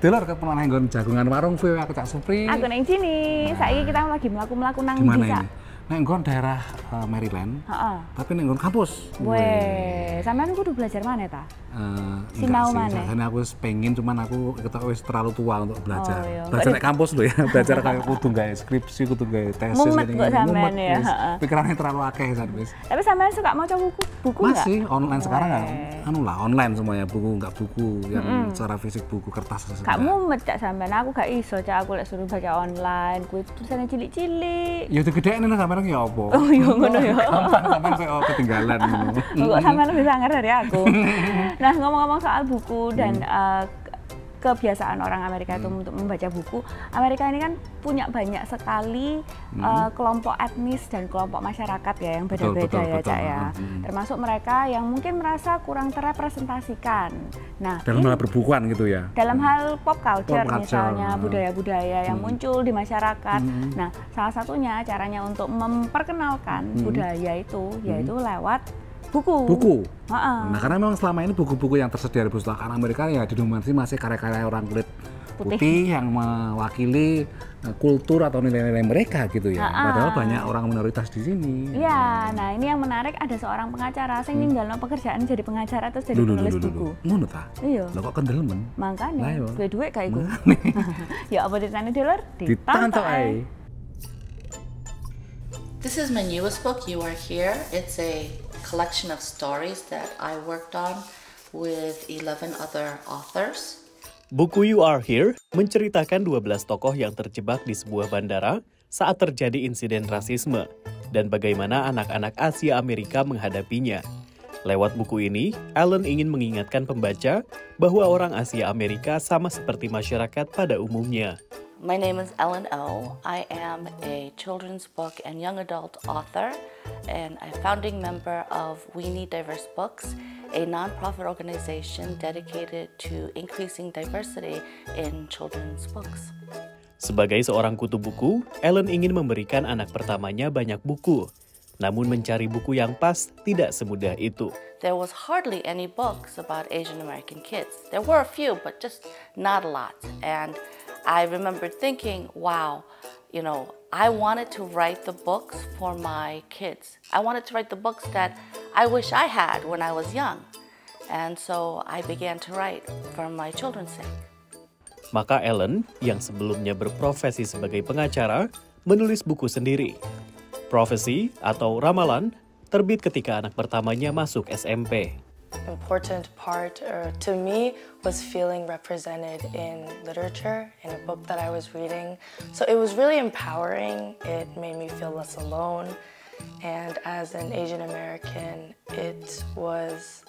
Delor ketemu nang nggon jagungan warung view aku Cak Supri. Aku neng sini. Saiki kita lagi mlaku-mlaku nang Gimana desa. ini? Neng nggon daerah Maryland. Heeh. Tapi neng nggon kampus. Weh, sampean kudu belajar mana ta? Sinau mana? Karena aku pengen, cuman aku ketok wis terlalu tua untuk belajar. Oh, iya. Belajar di kampus loh ya, belajar kayak kudu gawe skripsi, kudu gawe tesis. Mumet kok sampean ya. Pikirannya terlalu akeh wis. Tapi sampean suka maca buku enggak? Masih online sekarang kan. Anu lah online semuanya, buku enggak buku yang secara fisik, buku kertas. Gak mumet Cak sampean, aku gak iso Cak, aku lek suruh baca online, kuwi tulisannya cilik-cilik. Ya digedhekne lah sampean ya apa? Oh iya ngono ya. Gampang sampean kok ketinggalan ngono. Kok sampean lebih sangar dari aku. Nah, ngomong-ngomong soal buku dan kebiasaan orang Amerika itu untuk membaca buku, Amerika ini kan punya banyak sekali kelompok etnis dan kelompok masyarakat ya yang beda-beda ya Cak ya. Termasuk mereka yang mungkin merasa kurang terrepresentasikan. Nah, dalam hal perbukuan gitu ya. Dalam hal pop culture misalnya, budaya-budaya yang muncul di masyarakat. Nah, salah satunya caranya untuk memperkenalkan budaya itu yaitu lewat buku. Nah, karena memang selama ini buku-buku yang tersedia di perpustakaan Amerika ya didominasi masih karya-karya orang kulit putih yang mewakili kultur atau nilai-nilai mereka gitu ya. Padahal banyak orang minoritas di sini. Iya, nah ini yang menarik, ada seorang pengacara yang ninggalno pekerjaan jadi pengacara terus jadi penulis buku. Ngono ta? Iya. Lho kok kendelemen? Makanya, duwe-duwe kayak iku. Ya apa ceritane Delor? Ditantok ae. This is my newest book, You Are Here. It's a collection of stories that I worked on with 11 other authors. Buku You Are Here menceritakan 12 tokoh yang terjebak di sebuah bandara saat terjadi insiden rasisme dan bagaimana anak-anak Asia Amerika menghadapinya. Lewat buku ini, Ellen ingin mengingatkan pembaca bahwa orang Asia Amerika sama seperti masyarakat pada umumnya. My name is Ellen O. I am a children's book and young adult author and a founding member of We Need Diverse Books, a nonprofit organization dedicated to increasing diversity in children's books. Sebagai seorang kutu buku, Ellen ingin memberikan anak pertamanya banyak buku. Namun mencari buku yang pas tidak semudah itu. There was hardly any books about Asian American kids. There were a few, but just not a lot. And I remember thinking, wow, you know, I wanted to write the books for my kids. I wanted to write the books that I wish I had when I was young. And so I began to write for my children's sake. Maka Ellen, yang sebelumnya berprofesi sebagai pengacara, menulis buku sendiri. Prophecy atau Ramalan terbit ketika anak pertamanya masuk SMP. Important part to me was feeling represented in literature, in a book that I was reading. So it was really empowering. It made me feel less alone. And as an Asian American, it was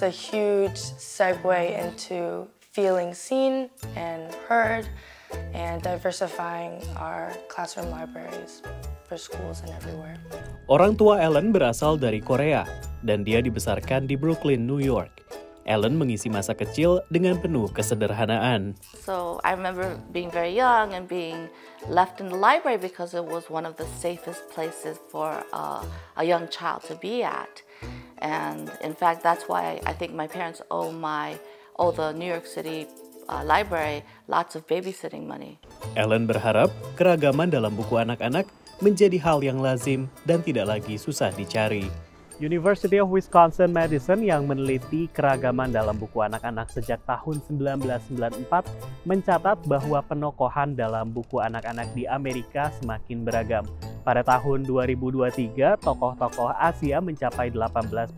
a huge segue into feeling seen and heard and diversifying our classroom libraries for schools and everywhere. Orang tua Ellen berasal dari Korea dan dia dibesarkan di Brooklyn, New York. Ellen mengisi masa kecil dengan penuh kesederhanaan. So I remember being very young and being left in the library because it was one of the safest places for a young child to be at. And in fact, that's why I think my parents owe the New York City library lots of babysitting money. Ellen berharap keragaman dalam buku anak-anak menjadi hal yang lazim dan tidak lagi susah dicari. University of Wisconsin-Madison yang meneliti keragaman dalam buku anak-anak sejak tahun 1994 mencatat bahwa penokohan dalam buku anak-anak di Amerika semakin beragam. Pada tahun 2023, tokoh-tokoh Asia mencapai 18%,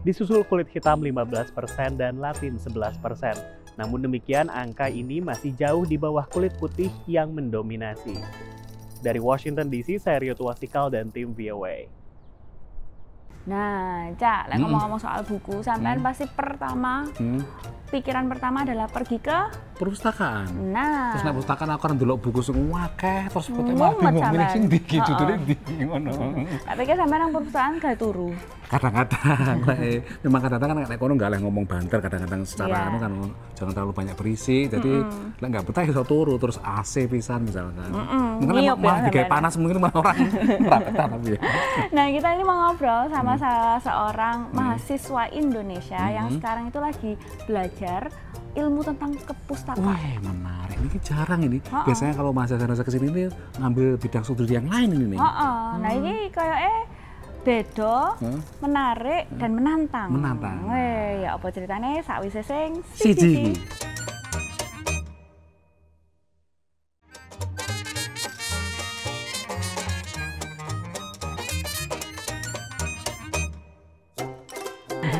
disusul kulit hitam 15% dan Latin 11%. Namun demikian, angka ini masih jauh di bawah kulit putih yang mendominasi. Dari Washington DC, saya Rio Tuasikal dan tim VOA. Nah, Cak, ngomong-ngomong soal buku, sampean pasti pikiran pertama adalah pergi ke perpustakaan. Nah, terus nek perpustakaan aku kan ndelok buku sing akeh, terus foto malah bingung milih sing ndi judule ndi ngono. Tapi kan sampean nang perpustakaan gak turu. Kadang-kadang memang kadang-kadang kan nek kono enggak ngomong banter, kadang-kadang secara anu kan jangan terlalu banyak berisi. Jadi lek enggak betah iso turu terus AC pisan misalkan. Mungkin malah digawe panas mungkin malah orang ora betah tapi ya. Nah, kita ini mau ngobrol sama salah seorang mahasiswa Indonesia yang sekarang itu lagi belajar ilmu tentang kepustakaan. Wah, menarik. Ini jarang ini. Biasanya kalau mahasiswa kesini ini ngambil bidang studi yang lain ini nih. Nah ini kayak beda, menarik dan menantang. Menantang. Ya apa ceritanya sakwise sing Siji.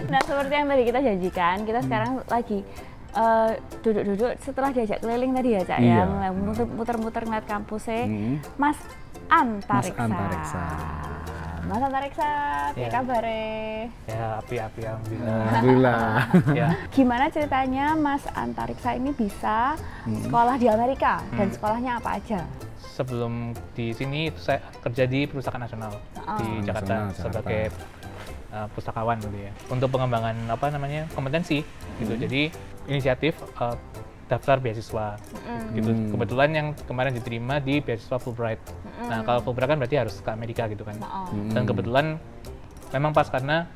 Nah seperti yang tadi kita janjikan, kita sekarang lagi duduk-duduk setelah diajak keliling tadi ya Cak, Iya. yang muter-muter ngeliat kampusnya Mas Antariksa. Mas Antariksa, Ya. apa kabar? Ya, api-api alhamdulillah. Alhamdulillah. Ya, Gimana ceritanya Mas Antariksa ini bisa sekolah di Amerika dan sekolahnya apa aja? sebelum di sini saya kerja di Perpustakaan Nasional di Jakarta Nasional, sebagai pustakawan gitu ya. Untuk pengembangan apa namanya kompetensi gitu. Jadi inisiatif daftar beasiswa gitu. Kebetulan yang kemarin diterima di beasiswa Fulbright. Nah kalau Fulbright kan berarti harus ke Amerika gitu kan. Dan kebetulan memang pas karena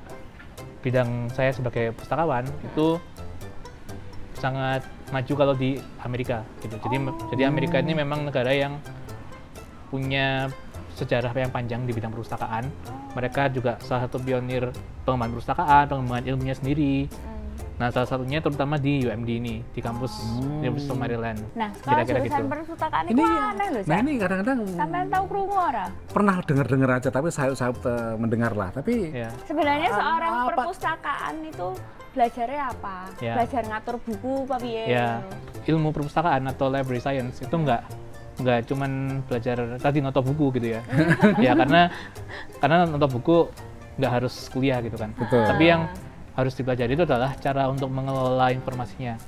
bidang saya sebagai pustakawan itu sangat maju kalau di Amerika gitu. Jadi Amerika ini memang negara yang punya sejarah yang panjang di bidang perpustakaan. Mereka juga salah satu pionir pengembangan perpustakaan, pengembangan ilmunya sendiri. Nah, salah satunya terutama di UMD ini, di kampus University of Maryland. Nah, sekolah Kira-kira jurusan gitu. perpustakaan itu Ini aneh loh, nah Cak. ini kadang-kadang Sampean tahu krungu ora? pernah dengar-dengar aja, tapi saya mendengar lah. Tapi Ya. Sebenarnya seorang apa? perpustakaan itu belajarnya apa? Ya. Belajar ngatur buku apa piye? Ya, ilmu perpustakaan atau library science itu nggak cuman belajar tadi noto buku gitu ya. Ya karena noto buku nggak harus kuliah gitu kan. Betul. Tapi yang harus dipelajari itu adalah cara untuk mengelola informasinya,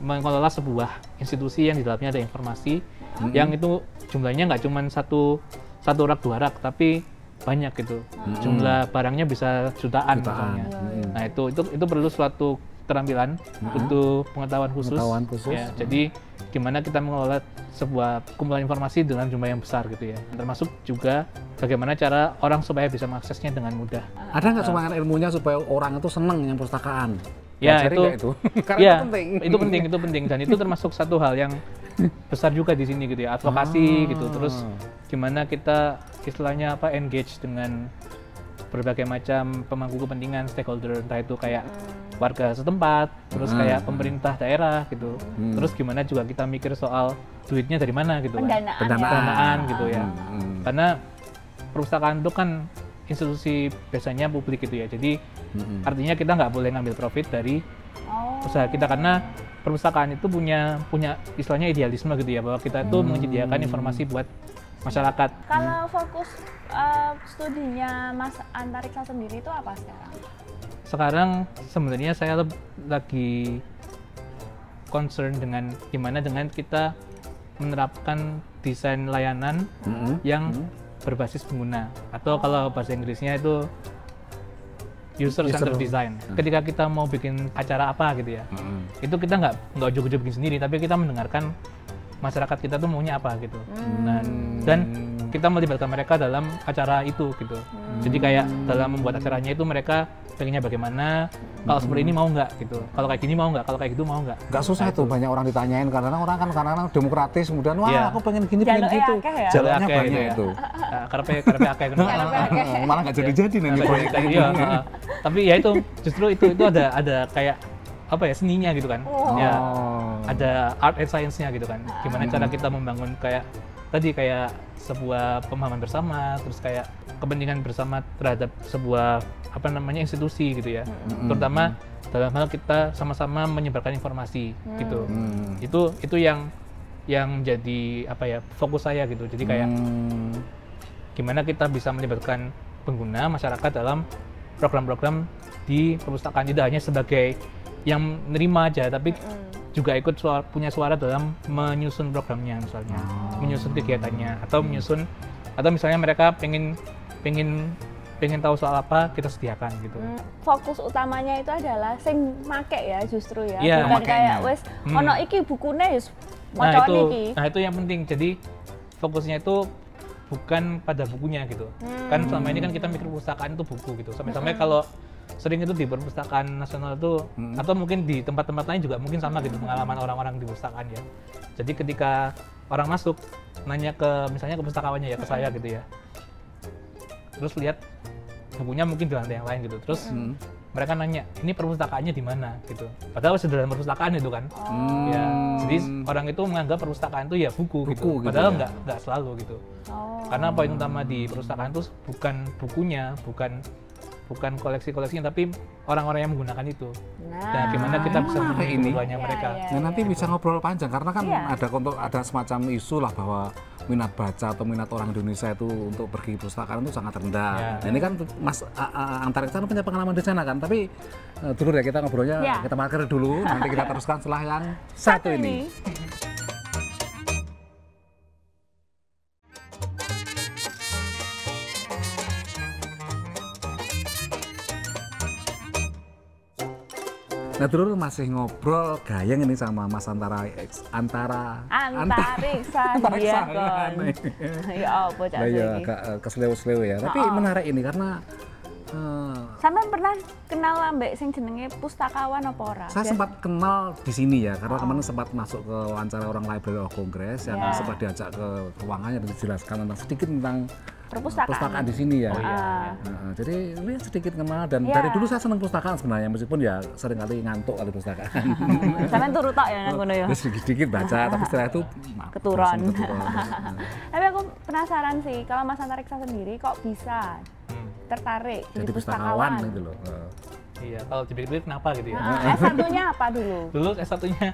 mengelola sebuah institusi yang di dalamnya ada informasi yang itu jumlahnya nggak cuman satu rak dua rak, tapi banyak gitu. Jumlah barangnya bisa jutaan misalnya. Nah itu perlu suatu keterampilan, butuh pengetahuan khusus. Ya, jadi gimana kita mengelola sebuah kumpulan informasi dengan jumlah yang besar gitu ya. Termasuk juga bagaimana cara orang supaya bisa mengaksesnya dengan mudah. ada nggak sumbangan ilmunya supaya orang itu seneng yang perpustakaan? Ya Pelajari itu, nggak itu? Karena ya, itu penting. itu penting dan itu termasuk satu hal yang besar juga di sini gitu ya, advokasi gitu. Terus gimana kita istilahnya apa engage dengan berbagai macam pemangku kepentingan stakeholder, entah itu kayak warga setempat, terus kayak pemerintah daerah gitu. Terus gimana juga kita mikir soal duitnya dari mana gitu kan. Pendanaan gitu ya. Karena perpustakaan itu kan institusi biasanya publik gitu ya. Jadi artinya kita nggak boleh ngambil profit dari usaha kita karena perpustakaan itu punya istilahnya idealisme gitu ya, bahwa kita itu menyediakan informasi buat masyarakat. Kalau fokus studinya Mas Antariksa sendiri itu apa sekarang? Sekarang sebenarnya saya lagi concern dengan gimana dengan kita menerapkan desain layanan yang berbasis pengguna, atau kalau bahasa Inggrisnya itu user-centered design. Ketika kita mau bikin acara apa gitu ya, itu kita nggak ujuk-ujuk bikin sendiri, tapi kita mendengarkan masyarakat kita tuh maunya apa gitu. Nah, dan kita melibatkan mereka dalam acara itu gitu. Jadi kayak dalam membuat acaranya itu mereka pengennya bagaimana, kalau seperti ini mau nggak gitu, kalau kayak gini mau nggak, kalau kayak gitu mau nggak. Nggak susah tuh, banyak orang ditanyain karena orang kan kadang-kadang demokratis, kemudian wah aku pengen gini, pengen Jaluknya gitu. akeh ya? Jalurnya Jaluknya banyak gitu ya. itu. Nah, karpe akeh kan. Malah nggak jadi-jadi nanti proyek kayak Iya, gini. tapi ya itu justru itu ada kayak apa ya, seninya gitu kan. Ya, ada art and science-nya gitu kan. Gimana cara kita membangun kayak tadi kayak sebuah pemahaman bersama, terus kayak kepentingan bersama terhadap sebuah apa namanya institusi gitu ya. Terutama dalam hal kita sama-sama menyebarkan informasi gitu. Itu yang jadi apa ya, fokus saya gitu. Jadi kayak gimana kita bisa melibatkan pengguna masyarakat dalam program-program di perpustakaan, tidak hanya sebagai yang nerima aja, tapi juga ikut punya suara dalam menyusun programnya misalnya, menyusun kegiatannya, atau misalnya mereka pengen tahu soal apa, kita sediakan gitu. Fokus utamanya itu adalah sing make ya justru ya, Iya, bukan makanya. kayak wes ono iki bukune wis Nah maca itu, iki. nah itu yang penting. Jadi fokusnya itu bukan pada bukunya gitu. Kan selama ini kan kita mikir perpustakaan itu buku gitu. Sampai-sampai kalau sering itu di perpustakaan nasional itu atau mungkin di tempat-tempat lain juga mungkin sama gitu pengalaman orang-orang di perpustakaan ya. Jadi ketika orang masuk nanya ke misalnya ke pustakawannya ya, ke saya gitu ya, terus lihat bukunya mungkin di lantai yang lain gitu, terus mereka nanya ini perpustakaannya di mana gitu, padahal sudah dalam perpustakaan itu kan. Ya, jadi orang itu menganggap perpustakaan itu ya buku gitu, padahal ya? nggak selalu gitu. Karena poin utama di perpustakaan itu bukan bukunya, bukan koleksi-koleksinya, tapi orang-orang yang menggunakan itu. Nah, gimana kita bisa memenuhi kebutuhannya mereka. Nah, nanti bisa ngobrol panjang karena kan ada semacam isu lah bahwa minat baca atau minat orang Indonesia itu untuk pergi ke perpustakaan itu sangat rendah. Nah, ini kan Mas Antariksa punya pengalaman di sana kan, tapi dulu ya kita ngobrolnya kita marker dulu, nanti kita teruskan setelah yang satu ini. Nah, terus masih ngobrol gayeng ini sama Mas Antariksa dia kon. Ya apa cak ya agak kesleo-sleo ya, tapi menarik ini karena sampean pernah kenal ambek sing jenenge pustakawan apa ora? Saya sempat kenal di sini ya, karena kemarin sempat masuk ke wawancara orang Library of Congress yang sempat diajak ke ruangannya dan dijelaskan sedikit tentang perpustakaan di sini ya. Jadi ini sedikit kenal dan dari dulu saya senang perpustakaan sebenarnya, meskipun ya sering kali ngantuk kali perpustakaan. Sampean turu tok ya nang ngono ya. Sedikit-sedikit baca, tapi setelah itu keturun. Tapi aku penasaran sih, kalau Mas Antariksa sendiri kok bisa tertarik jadi pustakawan gitu loh. Iya, kalau dipikir-pikir kenapa gitu ya. S1-nya apa dulu? Dulu S1-nya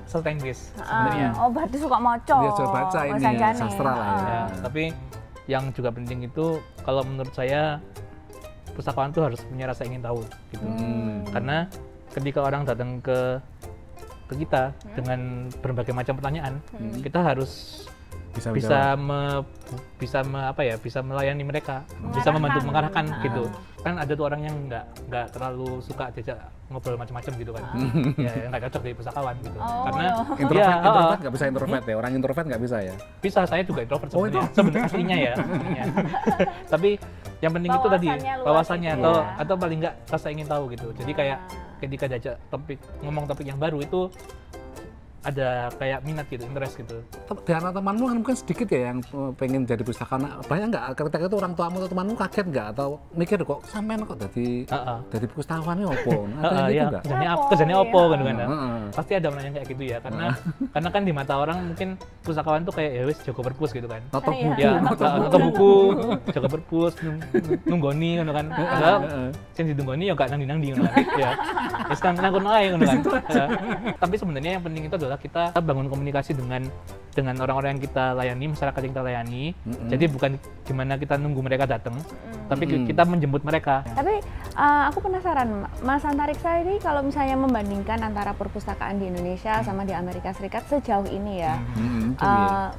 sastra Inggris sebenarnya. Oh, berarti suka maca. Dia suka baca ini sastra lah ya. Tapi yang juga penting itu kalau menurut saya pustakawan itu harus punya rasa ingin tahu gitu. Karena ketika orang datang ke kita dengan berbagai macam pertanyaan, kita harus bisa melayani mereka, bisa membantu mengarahkan gitu. Kan ada tuh orang yang nggak terlalu suka diajak ngobrol macam-macam gitu kan. Ya nggak cocok jadi pustakawan gitu. Karena introvert nggak bisa introvert ya, orang introvert nggak bisa ya. Bisa, saya juga introvert sebenarnya aslinya ya. Tapi yang penting itu tadi wawasannya atau paling nggak rasa ingin tahu gitu. Jadi kayak ketika diajak ngomong topik yang baru itu ada kayak minat gitu, interest gitu. Di anak temanmu kan mungkin sedikit ya yang pengen jadi pustakawan. Banyak nggak ketika itu orang tuamu atau temanmu kaget nggak atau mikir kok sampean kok dari pustakawannya opo? Ada gitu nggak? Kerjanya opo kan? Pasti ada orang yang kayak gitu ya, karena kan di mata orang mungkin pustakawan tuh kayak ya wis jago perpus gitu kan. Nonton buku, jago perpus, nunggoni kan. Padahal yang dinunggoni ya nggak nang-nang kan. Ya, wis nang kono ae kan. Tapi sebenarnya yang penting itu adalah kita bangun komunikasi dengan orang-orang yang kita layani, masyarakat yang kita layani. Jadi bukan gimana kita nunggu mereka datang, tapi kita menjemput mereka. Tapi aku penasaran, Mas Antariksa ini kalau misalnya membandingkan antara perpustakaan di Indonesia sama di Amerika Serikat sejauh ini ya,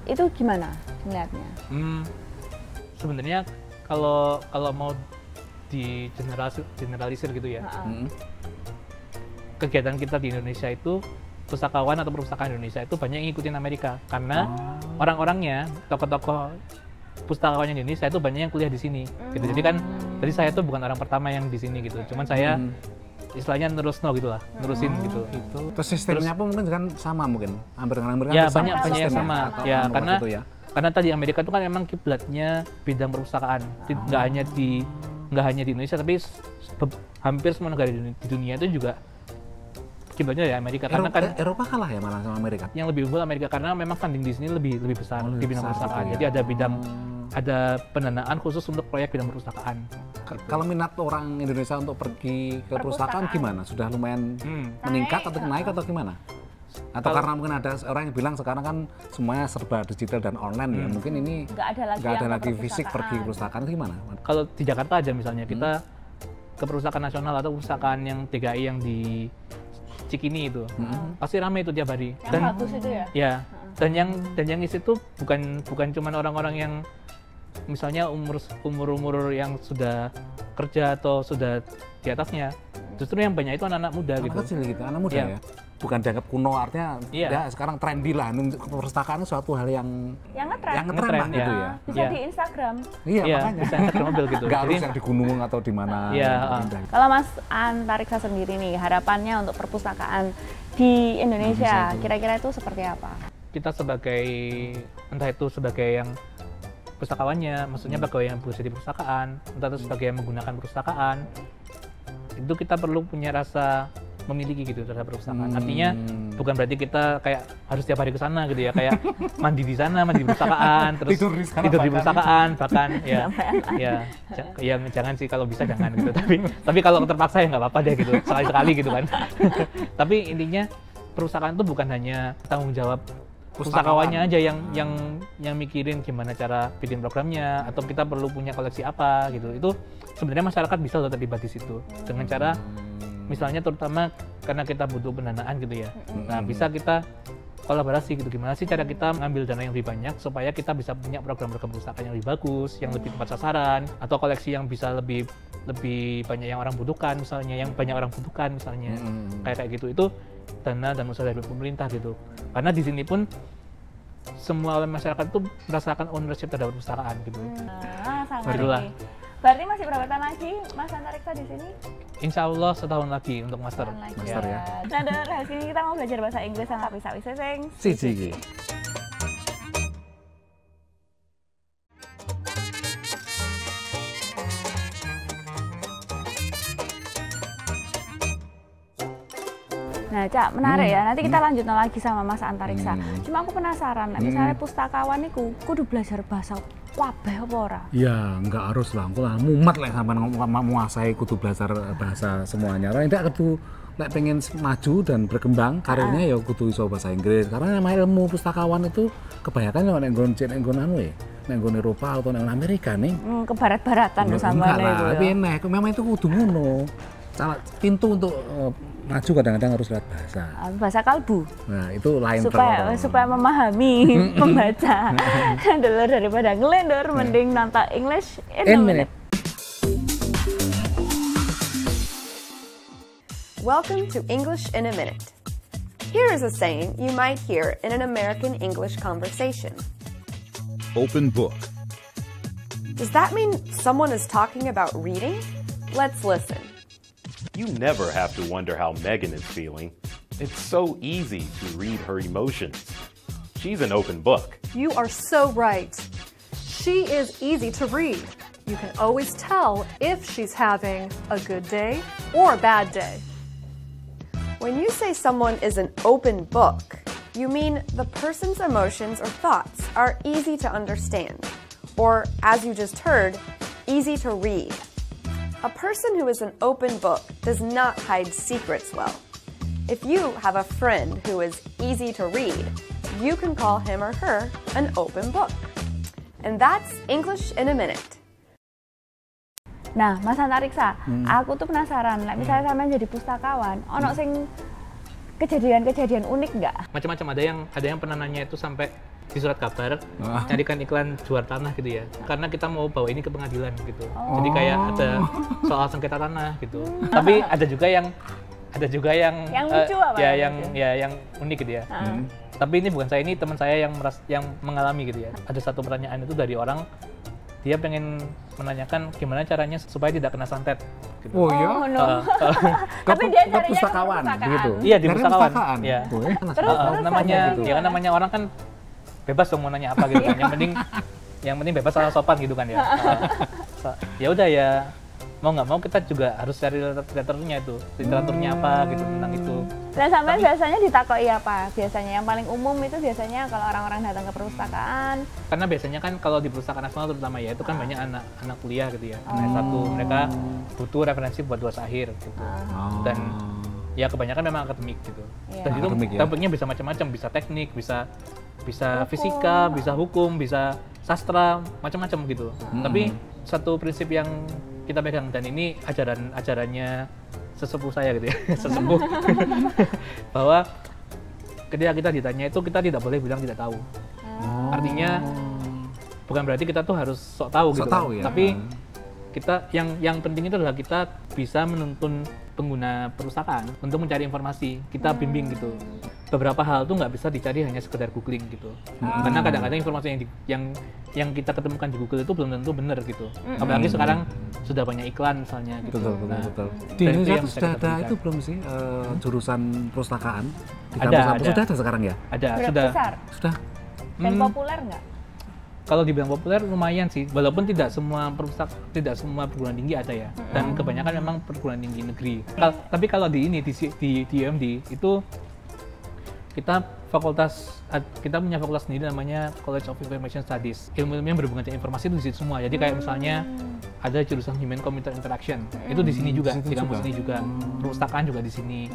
itu gimana melihatnya? Sebenarnya kalau mau di generalisir gitu ya, kegiatan kita di Indonesia itu pustakawan atau perpustakaan Indonesia itu banyak yang ngikutin Amerika karena orang-orangnya, tokoh-tokoh pustakawan Indonesia itu banyak yang kuliah di sini. Gitu. Jadi kan tadi saya tuh bukan orang pertama yang di sini gitu. Cuman saya istilahnya nerusin gitu. Terus sistemnya pun mungkin kan sama mungkin. Hampir ya banyak yang sama. Ya karena tadi Amerika itu kan memang kiblatnya bidang perpustakaan. Nggak hanya di Indonesia tapi hampir semua negara di dunia itu juga kiblatnya ya Amerika. Karena kan Eropa kalah ya malah sama Amerika. Yang lebih unggul Amerika karena memang funding di sini lebih besar di bidang perpustakaan. Jadi ada pendanaan khusus untuk proyek bidang perpustakaan. Kalau minat orang Indonesia untuk pergi ke perpustakaan gimana? Sudah lumayan meningkat atau naik atau gimana? Atau karena mungkin ada orang yang bilang sekarang kan semuanya serba digital dan online ya, mungkin ini nggak ada lagi fisik pergi ke perpustakaan, gimana? Kalau di Jakarta aja misalnya kita ke perpustakaan nasional atau perpustakaan yang TKI yang di Cikini itu pasti ramai itu tiap hari. Dan bagus itu ya? Ya, dan yang isi itu bukan cuma orang-orang yang misalnya umur yang sudah kerja atau sudah di atasnya. Justru yang banyak itu anak-anak muda gitu. Kecil gitu, anak muda ya. bukan dianggap kuno, artinya ya sekarang trendy lah. Perpustakaan itu suatu hal yang ngetren lah gitu ya. Bisa di Instagram. Iya, makanya. Bisa Instagramable gitu. Nggak harus yang di gunung atau di mana. Kalau Mas Antariksa sendiri nih, harapannya untuk perpustakaan di Indonesia kira-kira itu seperti apa? Kita sebagai, entah itu sebagai yang pustakawannya, maksudnya pegawai yang bekerja di perpustakaan, entah itu sebagai yang menggunakan perpustakaan, itu kita perlu punya rasa memiliki gitu terhadap perpustakaan. Artinya bukan berarti kita kayak harus tiap hari ke sana gitu ya, kayak mandi di sana, mandi di perpustakaan, terus tidur di perpustakaan, bahkan ya jangan sih, kalau bisa jangan gitu. Tapi kalau terpaksa ya nggak apa-apa deh gitu, sekali-sekali gitu kan. Tapi intinya perpustakaan itu bukan hanya tanggung jawab pustakawannya aja yang mikirin gimana cara bikin programnya, atau kita perlu punya koleksi apa gitu. Itu sebenarnya masyarakat bisa loh terlibat di situ dengan cara misalnya, terutama karena kita butuh pendanaan gitu ya. Nah, bisa kita kolaborasi gitu, gimana sih cara kita mengambil dana yang lebih banyak supaya kita bisa punya program-program perpustakaan yang lebih bagus, yang lebih tepat sasaran, atau koleksi yang bisa lebih banyak yang orang butuhkan misalnya, yang banyak orang butuhkan misalnya. Kayak gitu, itu dana dan usaha dari pemerintah gitu. Karena di sini pun semua masyarakat itu merasakan ownership terhadap perpustakaan gitu. Sangat. Berarti masih berapa tahun lagi Mas Antariksa di sini? Insya Allah setahun lagi untuk master. Master ya. Nah, dari sini kita mau belajar bahasa Inggris sama bisa sing. Siji. Nah, Cak, menarik ya. Nanti kita lanjut lagi sama Mas Antariksa. Cuma aku penasaran, misalnya pustakawan iku kudu belajar bahasa kabeh apa ora? Ya, enggak harus lah. Aku lah mumet lah sama menguasai kudu belajar bahasa semuanya. Orang tidak kudu lek pengen maju dan berkembang karirnya ya kudu iso bahasa Inggris. Karena namanya ilmu pustakawan itu kebanyakan ya nek nggon anu ya. Nek nggon Eropa atau nek Amerika nih. Ke barat-baratan samane itu. Tapi enak, memang itu kudu ngono. Pintu untuk maju kadang-kadang harus lewat bahasa. Bahasa kalbu. Nah, itu lain supaya memahami pembaca. Dulu daripada ngelendor mending nonton English in a minute. Welcome to English in a Minute. Here is a saying you might hear in an American English conversation. Open book. Does that mean someone is talking about reading? Let's listen. You never have to wonder how Megan is feeling. It's so easy to read her emotions. She's an open book. You are so right. She is easy to read. You can always tell if she's having a good day or a bad day. When you say someone is an open book, you mean the person's emotions or thoughts are easy to understand, or, as you just heard, easy to read. A person who is an open book does not hide secrets well. If you have a friend who is easy to read, you can call him or her an open book. And that's English in a Minute. Nah, Mas Antariksa, aku tuh penasaran, misalnya sampean jadi pustakawan, ono sing kejadian-kejadian unik nggak? Macam-macam, ada yang pernah nanya itu sampai di surat kabar carikan iklan jual tanah gitu ya, karena kita mau bawa ini ke pengadilan gitu. Jadi kayak ada soal sengketa tanah gitu. Tapi ada juga yang lucu apa yang unik gitu ya. Tapi ini bukan saya, ini teman saya yang mengalami gitu ya. Ada satu pertanyaan itu dari orang, dia pengen menanyakan gimana caranya supaya tidak kena santet gitu. Oh iya? Tapi dia carinya pustakawan gitu? Iya, di pustakawan. Iya. Namanya orang kan bebas dong mau nanya apa gitu kan. Yang penting bebas asal sopan gitu kan ya. Ya udah ya, mau nggak mau kita juga harus cari literaturnya itu, literaturnya apa gitu tentang itu. Nah, sampai biasanya ditakoi apa? Biasanya yang paling umum itu biasanya kalau orang-orang datang ke perpustakaan. Karena biasanya kan kalau di perpustakaan nasional terutama ya, itu kan banyak anak kuliah gitu ya. S1 mereka butuh referensi buat tugas akhir gitu. Dan ya kebanyakan memang akademik gitu. Dan itu topiknya bisa macam-macam, bisa teknik, bisa fisika, bisa hukum, bisa sastra, macam-macam gitu. Tapi satu prinsip yang kita pegang, dan ini ajarannya sesepuh saya gitu ya, sesepuh, bahwa ketika kita ditanya itu kita tidak boleh bilang tidak tahu. Artinya bukan berarti kita tuh harus sok tahu gitu. Ya. Tapi kita yang penting itu adalah kita bisa menuntun pengguna perpustakaan untuk mencari informasi, kita bimbing gitu. Beberapa hal tuh nggak bisa dicari hanya sekedar googling gitu, karena kadang-kadang informasi yang kita ketemukan di Google itu belum tentu benar gitu. Apalagi sekarang sudah banyak iklan misalnya gitu. Betul. Di Indonesia sudah ada itu belum sih jurusan perpustakaan? Sudah ada sekarang ya? Ada, sudah. Dan populer nggak? Kalau dibilang populer lumayan sih, walaupun tidak semua perguruan tinggi ada ya, dan kebanyakan memang perguruan tinggi negeri. Tapi kalau di UMD itu kita punya fakultas sendiri namanya College of Information Studies. Ilmu-ilmu yang berhubungan dengan informasi itu di situ semua. Jadi kayak misalnya ada jurusan Human Computer Interaction, itu di sini juga, di kampus ini juga. Perpustakaan juga di sini.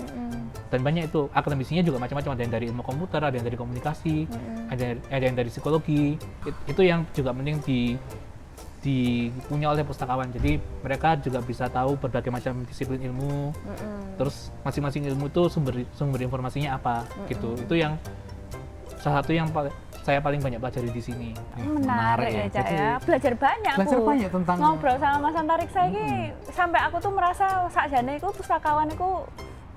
Dan banyak itu, akademisinya juga macam-macam, ada yang dari ilmu komputer, ada yang dari komunikasi, ada yang dari psikologi. Itu yang juga penting dipunya oleh pustakawan. Jadi mereka juga bisa tahu berbagai macam disiplin ilmu. Terus masing-masing ilmu itu sumber informasinya apa gitu. Itu yang salah satu yang saya paling banyak pelajari di sini. Menarik ya, Cak ya. Belajar banyak tentang ngobrol sama Mas Antarik saya ini. Sampai aku tuh merasa sakjane iku pustakawan iku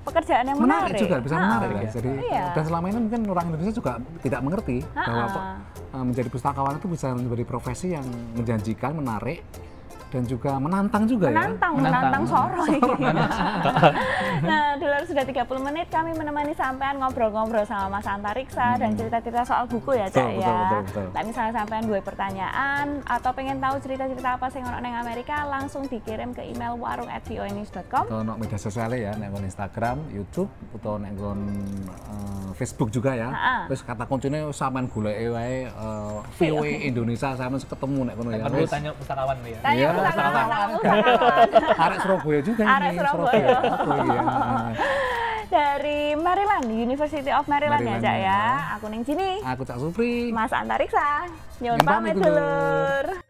pekerjaan yang menarik juga, bisa menarik kan. Jadi dan selama ini mungkin orang Indonesia juga tidak mengerti bahwa menjadi pustakawan itu bisa menjadi profesi yang menjanjikan, menarik, dan juga menantang juga menantang Soroy. Nah, dulu sudah 30 menit kami menemani sampean ngobrol-ngobrol sama Mas Antariksa dan cerita-cerita soal buku ya, Cak ya. Nah, misalnya sampean dua pertanyaan atau pengen tahu cerita-cerita apa sing ono ning Amerika, langsung dikirim ke email warung@voanews.com. Atau nek media sosial ya, nek Instagram, YouTube, atau nek Facebook juga ya. Terus kata kuncinya sampean goleki wae VOA Indonesia, sampean ketemu nek kono ya. Perlu tanya pustakawan ya. Tanya pustakawan. Arek Surabaya juga ini. Arek Surabaya. Dari Maryland, University of Maryland ya, Cak ya. Aku Ning Cini. Aku Cak Supri. Mas Antariksa. Nyuwun pamit dulur.